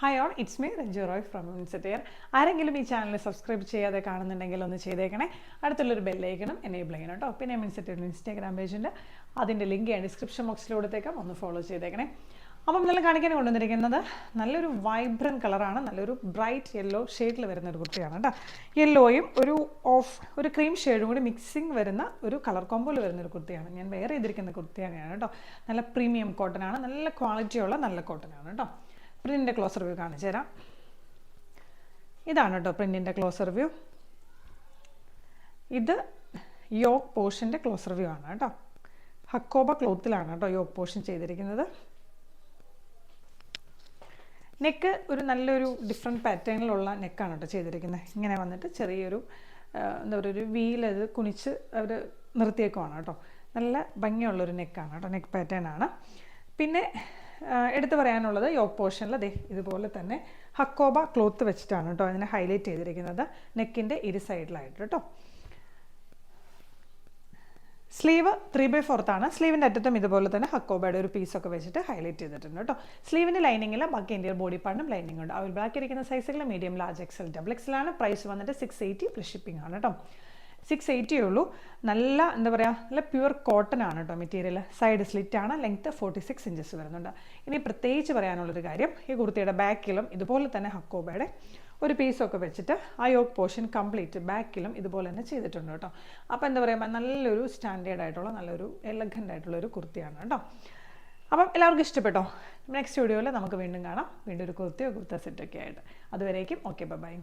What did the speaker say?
Hi all, it's me Ranju Roy from ഇൻസെറ്റിയർ. ആരെങ്കിലും ഈ ചാനൽ സബ്സ്ക്രൈബ് ചെയ്യാതെ കാണുന്നുണ്ടെങ്കിൽ ഒന്ന് ചെയ്തേക്കണേ. അടുത്തുള്ളൊരു ബെല്ലൈക്കണം എനേബിൾ ചെയ്യണം കേട്ടോ. പിന്നെ ഇൻസെറ്റിയറിൻ്റെ ഇൻസ്റ്റാഗ്രാം പേജുണ്ട്, അതിൻ്റെ ലിങ്ക് ഞാൻ ഡിസ്ക്രിപ്ഷൻ ബോക്സിൽ കൊടുത്തേക്കാം, ഒന്ന് ഫോളോ ചെയ്തേക്കണേ. അപ്പം ഇന്നലെ കാണിക്കാൻ കൊണ്ടുവന്നിരിക്കുന്നത് നല്ലൊരു വൈബ്രൻറ്റ് കളറാണ്, നല്ലൊരു ബ്രൈറ്റ് യെല്ലോ ഷെയ്ഡിൽ വരുന്ന ഒരു കുർത്തിയാണ് കേട്ടോ. യെല്ലോയും ഒരു ക്രീം ഷെയ്ഡും കൂടി മിക്സിങ് വരുന്ന ഒരു കളർ കോമ്പോയിൽ വരുന്ന ഒരു കുർത്തിയാണ്. ഞാൻ വെയർ ചെയ്തിരിക്കുന്ന കുർത്തി തന്നെയാണ് കേട്ടോ. നല്ല പ്രീമിയം കോട്ടൺ ആണ്, നല്ല ക്വാളിറ്റിയുള്ള നല്ല കോട്ടൺ ആണ് കേട്ടോ. പ്രിൻറ്റിൻ്റെ ക്ലോസർ വ്യൂ കാണിച്ചു തരാം. ഇതാണ് കേട്ടോ പ്രിൻറ്റിൻ്റെ ക്ലോസർ വ്യൂ. ഇത് യോക്ക് പോർഷൻ്റെ ക്ലോസർ വ്യൂ ആണ് കേട്ടോ. ഹക്കോബ ക്ലോത്തിലാണ് കേട്ടോ യോക്ക് പോർഷൻ ചെയ്തിരിക്കുന്നത്. നെക്ക് ഒരു നല്ലൊരു ഡിഫറെൻറ്റ് പാറ്റേണിലുള്ള നെക്കാണ് കേട്ടോ ചെയ്തിരിക്കുന്നത്. ഇങ്ങനെ വന്നിട്ട് ചെറിയൊരു എന്താ പറയുക, ഒരു വീലത് കുനിച്ച് അവർ നിർത്തിയേക്കുവാണ് കേട്ടോ. നല്ല ഭംഗിയുള്ളൊരു നെക്കാണ് കേട്ടോ, നെക്ക് പാറ്റേൺ ആണ്. പിന്നെ എടുത്തു പറയാനുള്ളത് യോക്ക് പോർഷനിൽ ദേ ഇതുപോലെ തന്നെ ഹക്കോബ ക്ലോത്ത് വെച്ചിട്ടാണ് കേട്ടോ അതിനെ ഹൈലൈറ്റ് ചെയ്തിരിക്കുന്നത്, നെക്കിൻ്റെ ഇരു സൈഡിലായിട്ട് കേട്ടോ. സ്ലീവ് 3/4 ആണ്. സ്ലീവിൻ്റെ അറ്റത്തും ഇതുപോലെ തന്നെ ഹക്കോബയുടെ ഒരു പീസൊക്കെ വെച്ചിട്ട് ഹൈലൈറ്റ് ചെയ്തിട്ടുണ്ട് കേട്ടോ. സ്ലീവിൻ്റെ ലൈനിങ്ങിൽ ബാക്കി ഇന്ത്യൻ ബോഡി പാർട്ടിനും ലൈനിങ് ഉണ്ട്. അവർ ബാക്കി ഇരിക്കുന്ന സൈസുകൾ medium, large, XL, double XL ആണ്. പ്രൈസ് വന്നിട്ട് 680 പ്ലസ് ഷിപ്പിംഗ് ആണ് കേട്ടോ. 680 ഉള്ളൂ. നല്ല എന്താ പറയുക, നല്ല പ്യുവർ കോട്ടൺ ആണ് കേട്ടോ മെറ്റീരിയൽ. സൈഡ് സ്ലിറ്റ് ആണ്, ലെങ്ത്ത് 46 ഇഞ്ചസ് വരുന്നുണ്ട്. ഇനി പ്രത്യേകിച്ച് പറയാനുള്ളൊരു കാര്യം, ഈ കുർത്തിയുടെ ബാക്കിലും ഇതുപോലെ തന്നെ ഹക്കോബയുടെ ഒരു പീസൊക്കെ വെച്ചിട്ട് ആ യോക്ക് പോർഷൻ കംപ്ലീറ്റ് ബാക്കിലും ഇതുപോലെ തന്നെ ചെയ്തിട്ടുണ്ട് കേട്ടോ. അപ്പോൾ എന്താ പറയുക, നല്ലൊരു സ്റ്റാൻഡേർഡ് ആയിട്ടുള്ള നല്ലൊരു എലഗൻ്റ് ആയിട്ടുള്ള ഒരു കുർത്തിയാണ് കേട്ടോ. അപ്പം എല്ലാവർക്കും ഇഷ്ടപ്പെട്ടോ? നെക്സ്റ്റ് വീഡിയോയിൽ നമുക്ക് വീണ്ടും കാണാം, വീണ്ടും ഒരു കുർത്തിയോ കുർത്ത സെറ്റൊക്കെ ആയിട്ട്. അതുവരേക്കും ഓക്കെ, ബൈ.